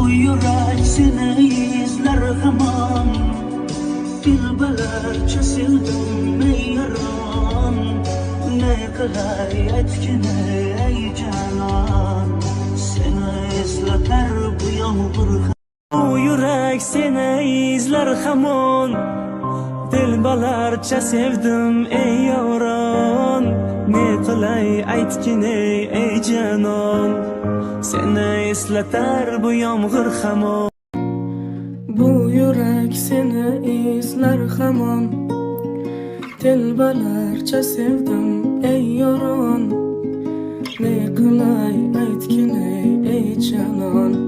Bu yürek seni izler hamam. Dilbelerçe sildim ey yaran. Ne kılay etkine ey canan. Seni izleter bu yağmur. Bu yürek seni izler hamon. Dilbelerçe sevdim ey yaran. Ne kılay aytgine ey canan. Seni esleter bu yağmur hamon. Bu yürek seni izler hamon. Dilbelerçe sevdim ey yaran. Ne kılay aytgine ey canan.